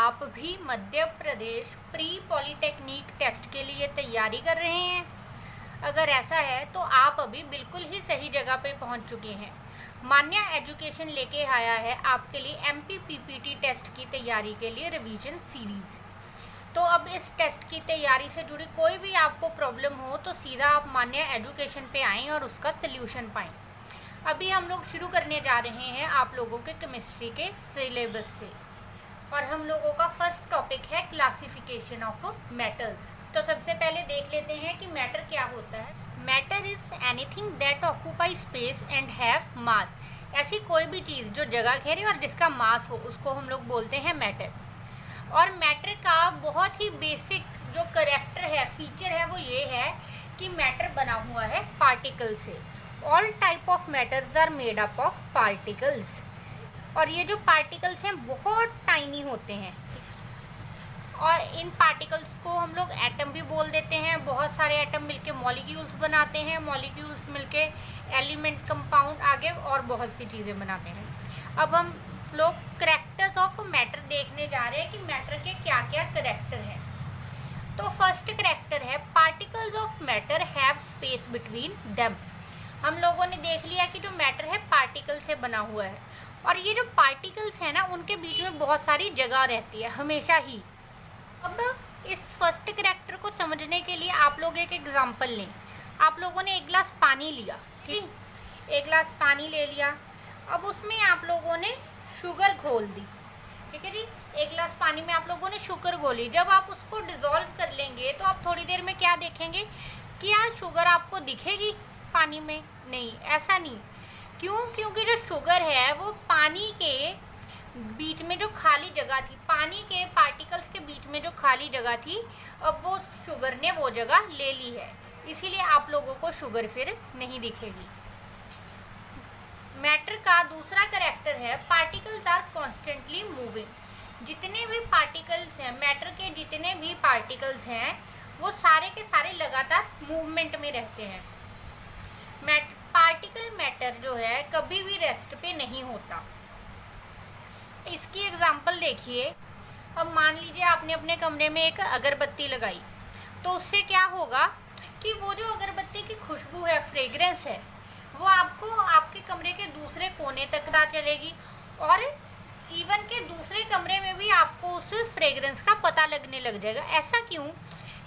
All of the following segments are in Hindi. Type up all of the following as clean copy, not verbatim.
आप भी Madhya Pradesh pre polytechnic test के लिए तैयारी कर रहे हैं? अगर ऐसा है तो आप अभी बिल्कुल ही सही जगह पे पहुंच चुके हैं। मान्या एजुकेशन लेके आया है आपके लिए एमपी पीपीटी टेस्ट की तैयारी के लिए रिवीजन सीरीज़। तो अब इस टेस्ट की तैयारी से जुड़ी कोई भी आपको प्रॉब्लम हो तो सीधा आप मान्या एजुकेशन पे आएँ और उसका सल्यूशन पाएँ। अभी हम लोग शुरू करने जा रहे हैं आप लोगों के केमिस्ट्री के सिलेबस से, और हम लोगों का फर्स्ट टॉपिक है क्लासिफिकेशन ऑफ मैटर्स। तो सबसे पहले देख लेते हैं कि मैटर क्या होता है। Matter is anything that occupy space and have मास। ऐसी कोई भी चीज़ जो जगह घेरे और जिसका मास हो उसको हम लोग बोलते हैं मैटर। और मैटर का बहुत ही बेसिक जो करेक्टर है, फीचर है, वो ये है कि मैटर बना हुआ है पार्टिकल से। All type of matters are made up of particles. और ये जो पार्टिकल्स हैं बहुत टाइनी होते हैं, और इन पार्टिकल्स को हम लोग एटम भी बोल देते हैं। बहुत सारे एटम मिलके मॉलिक्यूल्स बनाते हैं, मॉलिक्यूल्स मिलके एलिमेंट, कंपाउंड, आगे और बहुत सी चीज़ें बनाते हैं। अब हम लोग करैक्टर्स ऑफ मैटर देखने जा रहे हैं कि मैटर के क्या क्या करैक्टर हैं। तो फर्स्ट करैक्टर है particles of matter have space between them. हम लोगों ने देख लिया कि जो मैटर है पार्टिकल से बना हुआ है, और ये जो पार्टिकल्स हैं ना उनके बीच में बहुत सारी जगह रहती है हमेशा ही। अब इस फर्स्ट करैक्टर को समझने के लिए आप लोग एक एग्जांपल लें। आप लोगों ने एक गिलास पानी लिया, ठीक, एक गिलास पानी ले लिया। अब उसमें आप लोगों ने शुगर घोल दी, ठीक है जी। एक गिलास पानी में आप लोगों ने शुगर घोली। जब आप उसको डिज़ोल्व कर लेंगे तो आप थोड़ी देर में क्या देखेंगे कि यार शुगर आपको दिखेगी पानी में? नहीं, ऐसा नहीं। क्यों? क्योंकि जो शुगर है वो पानी के बीच में जो खाली जगह थी, पानी के पार्टिकल्स के बीच में जो खाली जगह थी, अब वो शुगर ने वो जगह ले ली है, इसीलिए आप लोगों को शुगर फिर नहीं दिखेगी। मैटर का दूसरा करैक्टर है पार्टिकल्स आर कॉन्स्टेंटली मूविंग। जितने भी पार्टिकल्स हैं, मैटर के जितने भी पार्टिकल्स हैं, वो सारे के सारे लगातार मूवमेंट में रहते हैं। पार्टिकल मैटर जो है कभी भी रेस्ट पे नहीं होता। इसकी एग्जांपल देखिए। अब मान लीजिए आपने अपने कमरे में एक अगरबत्ती लगाई, तो उससे क्या होगा कि वो जो अगरबत्ती की खुशबू है, फ्रेग्रेंस है, वो आपको आपके कमरे के दूसरे कोने तक पता चलेगी, और इवन के दूसरे कमरे में भी आपको उस फ्रेग्रेंस का पता लगने लग जाएगा। ऐसा क्यों?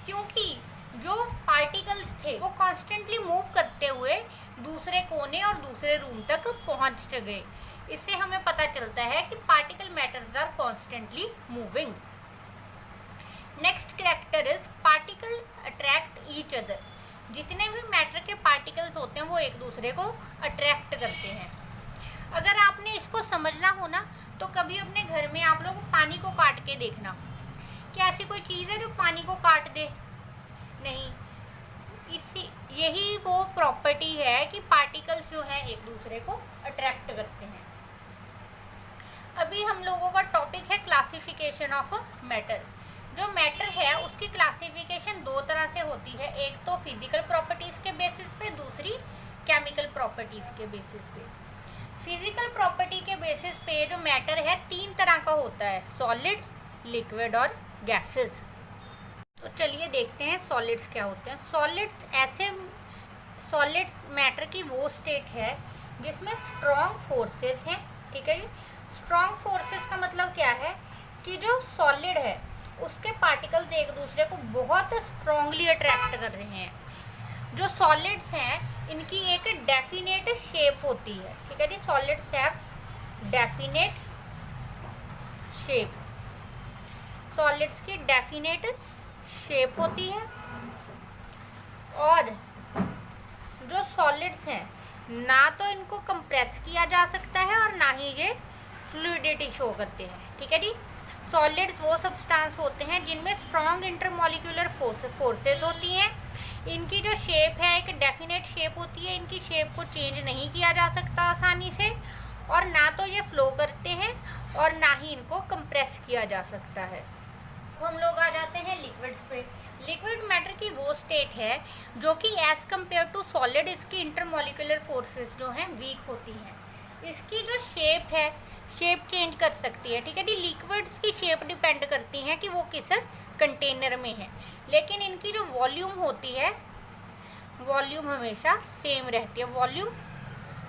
क्योंकि जो पार्टिकल्स थे वो कॉन्स्टेंटली मूव करते हुए दूसरे कोने और दूसरे रूम तक पहुंच गए। इससे हमें पता चलता है कि particle matters are constantly moving. Next character is particle attract each other. जितने भी मैटर के पार्टिकल्स होते हैं वो एक दूसरे को अट्रैक्ट करते हैं। अगर आपने इसको समझना हो ना, तो कभी अपने घर में आप लोग पानी को काट के देखना। क्या ऐसी कोई चीज़ है जो पानी को काट दे? नहीं। यही वो प्रॉपर्टी है कि पार्टिकल्स जो हैं एक दूसरे को अट्रैक्ट करते हैं। अभी हम लोगों का टॉपिक है क्लासिफिकेशन ऑफ मैटर। जो मैटर है उसकी क्लासिफिकेशन दो तरह से होती है। एक तो फिजिकल प्रॉपर्टीज़ के बेसिस पे, दूसरी केमिकल प्रॉपर्टीज़ के बेसिस पे। फिजिकल प्रॉपर्टी के बेसिस पे जो मैटर है तीन तरह का होता है, सॉलिड, लिक्विड और गैसेस। तो चलिए देखते हैं सॉलिड्स क्या होते हैं। सॉलिड मैटर की वो स्टेट है जिसमें स्ट्रॉन्ग फोर्सेस हैं, ठीक है जी। स्ट्रॉन्ग फोर्सेस का मतलब क्या है कि जो सॉलिड है उसके पार्टिकल्स एक दूसरे को बहुत स्ट्रॉन्गली अट्रैक्ट कर रहे हैं। जो सॉलिड्स हैं इनकी एक डेफिनेट शेप होती है, ठीक है जी। Solids have definite shape. Solids की डेफिनेट शेप होती है, और जो सॉलिड्स हैं ना तो इनको कंप्रेस किया जा सकता है और ना ही ये फ्लूइडिटी शो करते हैं, ठीक है जी। सॉलिड्स वो सब्सटेंस होते हैं जिनमें स्ट्रॉन्ग इंटरमॉलिक्यूलर फोर्सेस होती हैं। इनकी जो शेप है एक डेफिनेट शेप होती है। इनकी शेप को चेंज नहीं किया जा सकता आसानी से, और ना तो ये फ्लो करते हैं और ना ही इनको कंप्रेस किया जा सकता है। हम लोग आ जाते हैं लिक्विड्स पे। लिक्विड मैटर की वो स्टेट है जो कि एज कम्पेयर टू सॉलिड इसकी इंटरमॉलिक्यूलर फोर्सेस जो हैं वीक होती हैं। इसकी जो शेप है शेप चेंज कर सकती है, ठीक है जी। लिक्विड्स की शेप डिपेंड करती है कि वो किस कंटेनर में है, लेकिन इनकी जो वॉल्यूम होती है, वॉल्यूम हमेशा सेम रहती है। वॉल्यूम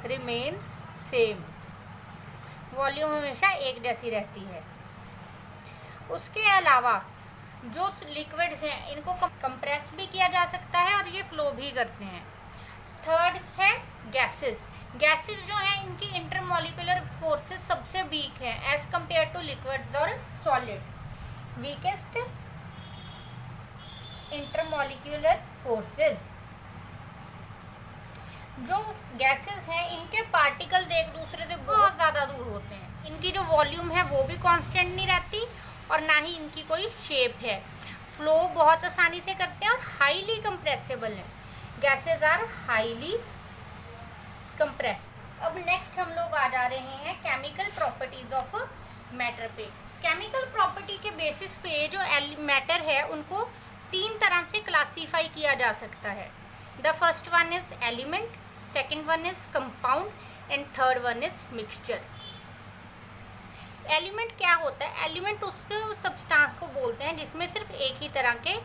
रिमेन्स सेम, वॉल्यूम हमेशा एक जैसी रहती है। उसके अलावा जो लिक्विड्स हैं इनको कंप्रेस भी किया जा सकता है और ये फ्लो भी करते हैं। थर्ड है गैसेस। गैसेस जो है इनकी इंटरमॉलिक्यूलर फोर्सेस सबसे वीक है एज कंपेयर टू लिक्विड्स और सॉलिड्स। Weakest intermolecular forces. जो गैसेस हैं इनके पार्टिकल्स एक दूसरे से बहुत ज़्यादा दूर होते हैं। इनकी जो वॉल्यूम है वो भी कांस्टेंट नहीं रहती और ना ही इनकी कोई शेप है। फ्लो बहुत आसानी से करते हैं और हाईली कंप्रेसिबल है। Gases are highly compress. अब नेक्स्ट हम लोग आ जा रहे हैं केमिकल प्रॉपर्टीज ऑफ मैटर पे। केमिकल प्रॉपर्टी के बेसिस पे जो मैटर है उनको 3 तरह से क्लासीफाई किया जा सकता है। The first one is element, second one is compound and third one is mixture. Element क्या होता है? एलिमेंट उसके सब्सटेंस को बोलते हैं जिसमें सिर्फ एक ही तरह के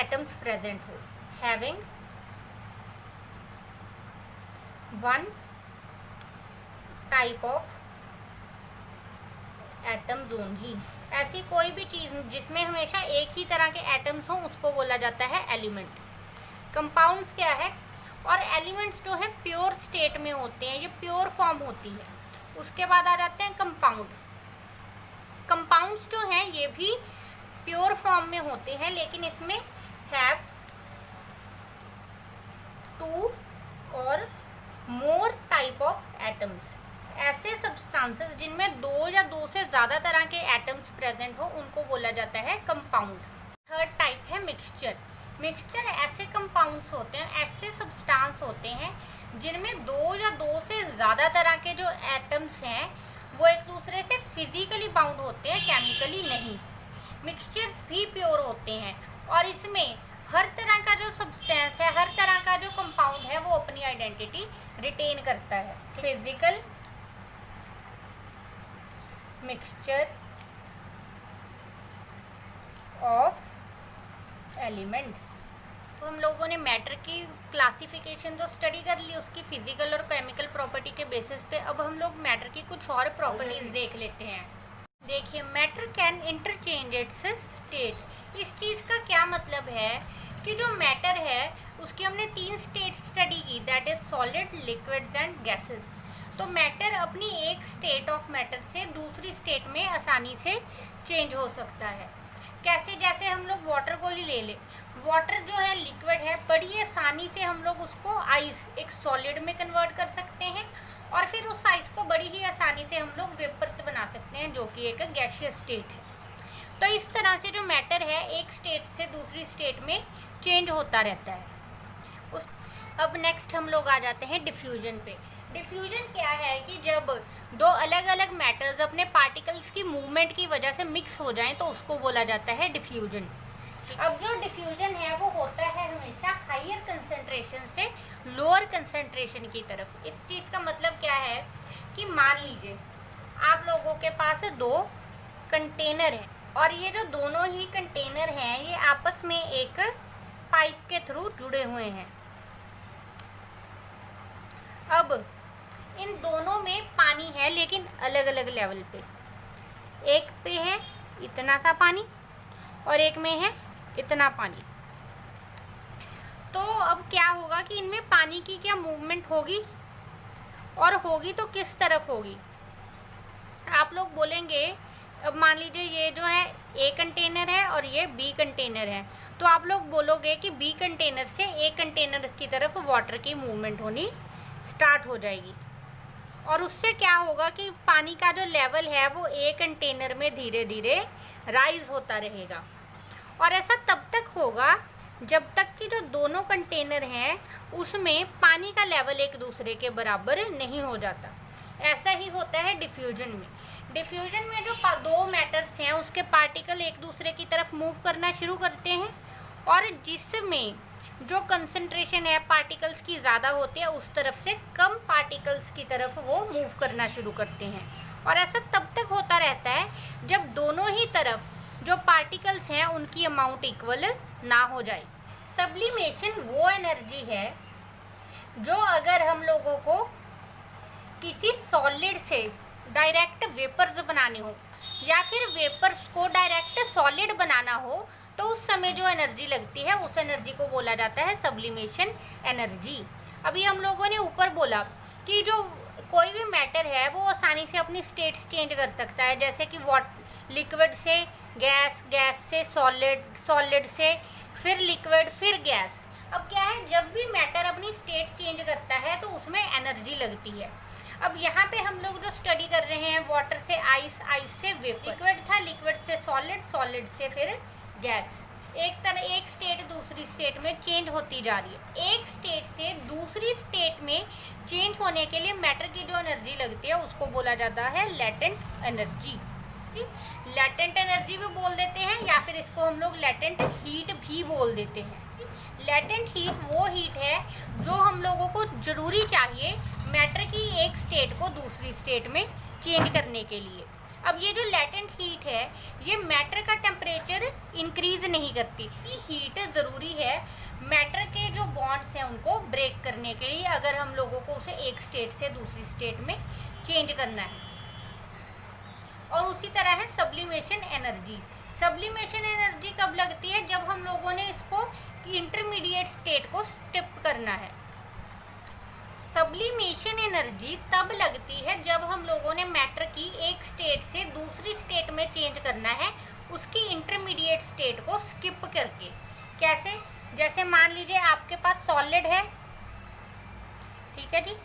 एटम्स प्रेजेंट हो, having one type of atoms only. ऐसी कोई भी चीज़ जिसमें हमेशा एक ही तरह के एटम्स हों उसको बोला जाता है एलिमेंट। कंपाउंड्स क्या है? और एलिमेंट्स जो है प्योर स्टेट में होते हैं, ये प्योर फॉर्म होती है। उसके बाद आ जाते हैं कंपाउंड। कंपाउंड्स जो हैं ये भी प्योर फॉर्म में होते हैं, लेकिन इसमें हैव 2 और मोर टाइप ऑफ एटम्स। ऐसे सब्सटेंसेस जिनमें 2 या 2 से ज़्यादा तरह के एटम्स प्रेजेंट हो उनको बोला जाता है कंपाउंड। थर्ड टाइप है मिक्सचर। मिक्सचर ऐसे कंपाउंड्स होते हैं, ऐसे सब्सटेंस होते हैं जिनमें 2 या 2 से ज़्यादा तरह के जो एटम्स हैं वो एक दूसरे से फिजिकली बाउंड होते हैं, केमिकली नहीं। मिक्सचर्स भी प्योर होते हैं और इसमें हर तरह का जो सब्सटेंस है, हर तरह का जो कंपाउंड है वो अपनी आइडेंटिटी रिटेन करता है। Physical mixture of elements. तो हम लोगों ने मैटर की क्लासिफिकेशन तो स्टडी कर ली उसकी फिजिकल और केमिकल प्रॉपर्टी के बेसिस पे। अब हम लोग मैटर की कुछ और प्रॉपर्टीज देख लेते हैं। देखिए, matter can interchange it's state. इस चीज़ का क्या मतलब है कि जो मैटर है उसकी हमने 3 स्टेट स्टडी की, that is solid, liquids and gases. तो मैटर अपनी एक स्टेट ऑफ मैटर से दूसरी स्टेट में आसानी से चेंज हो सकता है। कैसे? जैसे हम लोग वाटर को ही ले लें। वाटर जो है लिक्विड है, बड़ी आसानी से हम लोग उसको आइस, एक सॉलिड में कन्वर्ट कर सकते हैं और फिर उस आइस को बड़ी ही आसानी से हम लोग वेपर से बना सकते हैं जो कि एक गैसियस स्टेट है। तो इस तरह से जो मैटर है एक स्टेट से दूसरी स्टेट में चेंज होता रहता है। अब नेक्स्ट हम लोग आ जाते हैं डिफ्यूजन पे। डिफ्यूजन क्या है कि जब 2 अलग अलग मैटर्स अपने पार्टिकल्स की मूवमेंट की वजह से मिक्स हो जाएं तो उसको बोला जाता है डिफ्यूजन। अब जो डिफ्यूजन है वो होता है हमेशा हायर कंसंट्रेशन से लोअर कंसंट्रेशन की तरफ। इस चीज़ का मतलब क्या है कि मान लीजिए आप लोगों के पास 2 कंटेनर हैं और ये जो दोनों ही कंटेनर हैं ये आपस में एक पाइप के थ्रू जुड़े हुए हैं। अब इन दोनों में पानी है लेकिन अलग अलग लेवल पे। एक पे है इतना सा पानी और एक में है इतना पानी। तो अब क्या होगा कि इनमें पानी की क्या मूवमेंट होगी, और होगी तो किस तरफ होगी? आप लोग बोलेंगे, अब मान लीजिए ये जो है ए कंटेनर है और ये बी कंटेनर है, तो आप लोग बोलोगे कि बी कंटेनर से ए कंटेनर की तरफ वाटर की मूवमेंट होनी स्टार्ट हो जाएगी और उससे क्या होगा कि पानी का जो लेवल है वो ए कंटेनर में धीरे धीरे राइज होता रहेगा। और ऐसा तब तक होगा जब तक कि जो दोनों कंटेनर हैं उसमें पानी का लेवल एक दूसरे के बराबर नहीं हो जाता। ऐसा ही होता है डिफ्यूजन में। डिफ्यूजन में जो 2 मैटर्स हैं उसके पार्टिकल एक दूसरे की तरफ मूव करना शुरू करते हैं और जिसमें जो कंसंट्रेशन है पार्टिकल्स की ज़्यादा होती है उस तरफ से कम पार्टिकल्स की तरफ वो मूव करना शुरू करते हैं और ऐसा तब तक होता रहता है जब दोनों ही तरफ जो पार्टिकल्स हैं उनकी अमाउंट इक्वल ना हो जाए। सब्लिमेशन वो एनर्जी है जो अगर हम लोगों को किसी सॉलिड से डायरेक्ट वेपर्स बनाने हो या फिर वेपर्स को डायरेक्ट सॉलिड बनाना हो तो उस समय जो एनर्जी लगती है उस एनर्जी को बोला जाता है सब्लिमेशन एनर्जी। अभी हम लोगों ने ऊपर बोला कि जो कोई भी मैटर है वो आसानी से अपनी स्टेट्स चेंज कर सकता है, जैसे कि लिक्विड से गैस, गैस से सॉलिड, सॉलिड से फिर लिक्विड, फिर गैस। अब क्या है, जब भी मैटर अपनी स्टेट चेंज करता है तो उसमें एनर्जी लगती है। अब यहाँ पे हम लोग जो स्टडी कर रहे हैं, वाटर से आइस, आइस से वेपर, लिक्विड था, लिक्विड से सॉलिड, सॉलिड से फिर गैस। एक स्टेट दूसरी स्टेट में चेंज होती जा रही है। एक स्टेट से दूसरी स्टेट में चेंज होने के लिए मैटर की जो एनर्जी लगती है उसको बोला जाता है लेटेंट एनर्जी। लेटेंट एनर्जी भी बोल देते हैं या फिर इसको हम लोग लेटेंट हीट भी बोल देते हैं। लेटेंट हीट वो हीट है जो हम लोगों को ज़रूरी चाहिए मैटर की एक स्टेट को दूसरी स्टेट में चेंज करने के लिए। अब ये जो लेटेंट हीट है ये मैटर का टेम्परेचर इंक्रीज नहीं करती। ये हीट ज़रूरी है मैटर के जो बॉन्ड्स हैं उनको ब्रेक करने के लिए, अगर हम लोगों को उसे एक स्टेट से दूसरी स्टेट में चेंज करना है। और उसी तरह है सब्लिमेशन एनर्जी। सब्लिमेशन एनर्जी कब लगती है, जब हम लोगों ने इसको इंटरमीडिएट स्टेट को स्किप करना है। सब्लिमेशन एनर्जी तब लगती है जब हम लोगों ने मैटर की एक स्टेट से दूसरी स्टेट में चेंज करना है, उसकी इंटरमीडिएट स्टेट को स्किप करके। कैसे, जैसे मान लीजिए आपके पास सॉलिड है, ठीक है जी,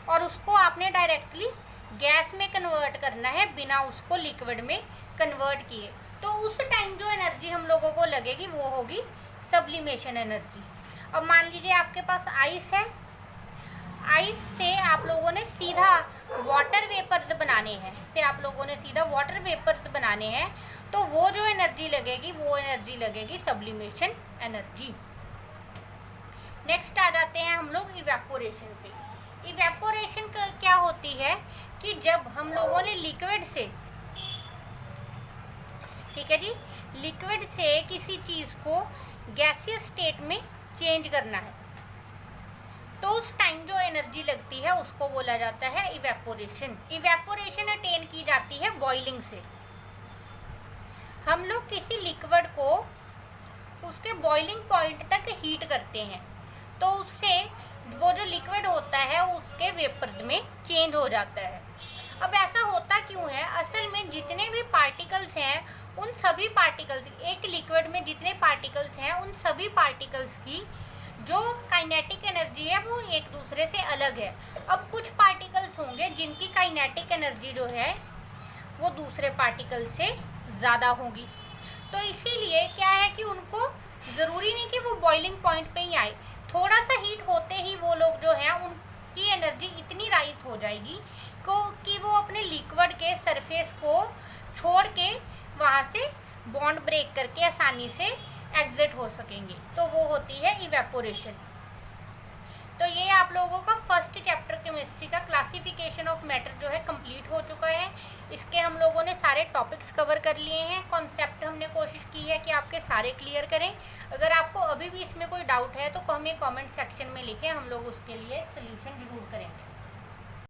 और उसको आपने डायरेक्टली गैस में कन्वर्ट करना है बिना उसको लिक्विड में कन्वर्ट किए, तो उस टाइम जो एनर्जी हम लोगों को लगेगी वो होगी सब्लिमेशन एनर्जी। अब मान लीजिए आपके पास आइस है, आइस से आप लोगों ने सीधा वाटर वेपर्स बनाने हैं, तो वो जो एनर्जी लगेगी वो एनर्जी लगेगी सब्लिमेशन एनर्जी। नेक्स्ट आ जाते हैं हम लोग इवेपोरेशन पे। इवेपोरेशन क्या होती है कि जब हम लोगों ने लिक्विड से, ठीक है जी, लिक्विड से किसी चीज़ को गैसियस स्टेट में चेंज करना है तो उस टाइम जो एनर्जी लगती है उसको बोला जाता है इवेपोरेशन। इवेपोरेशन अटेन की जाती है बॉइलिंग से। हम लोग किसी लिक्विड को उसके बॉइलिंग पॉइंट तक हीट करते हैं तो उससे वो जो लिक्विड होता है उसके वेपर्स में चेंज हो जाता है। अब ऐसा होता क्यों है, असल में जितने भी पार्टिकल्स हैं उन सभी पार्टिकल्स, एक लिक्विड में जितने पार्टिकल्स हैं उन सभी पार्टिकल्स की जो काइनेटिक एनर्जी है वो एक दूसरे से अलग है। अब कुछ पार्टिकल्स होंगे जिनकी काइनेटिक एनर्जी जो है वो दूसरे पार्टिकल से ज़्यादा होगी, तो इसीलिए क्या है कि उनको ज़रूरी नहीं कि वो बॉइलिंग पॉइंट पे ही आए, थोड़ा सा हीट होते ही वो लोग जो हैं उनकी एनर्जी इतनी राइज हो जाएगी कि वो अपने लिक्विड के सरफेस को छोड़ के वहाँ से बॉन्ड ब्रेक करके आसानी से एग्जिट हो सकेंगे, तो वो होती है इवेपोरेशन। तो ये आप लोगों का फर्स्ट चैप्टर केमिस्ट्री का क्लासिफिकेशन ऑफ मैटर जो है कंप्लीट हो चुका है। इसके हम लोगों ने सारे टॉपिक्स कवर कर लिए हैं, कॉन्सेप्ट हमने कोशिश की है कि आपके सारे क्लियर करें। अगर आपको अभी भी इसमें कोई डाउट है तो हमें कमेंट सेक्शन में लिखें, हम लोग उसके लिए सॉल्यूशन ज़रूर करेंगे।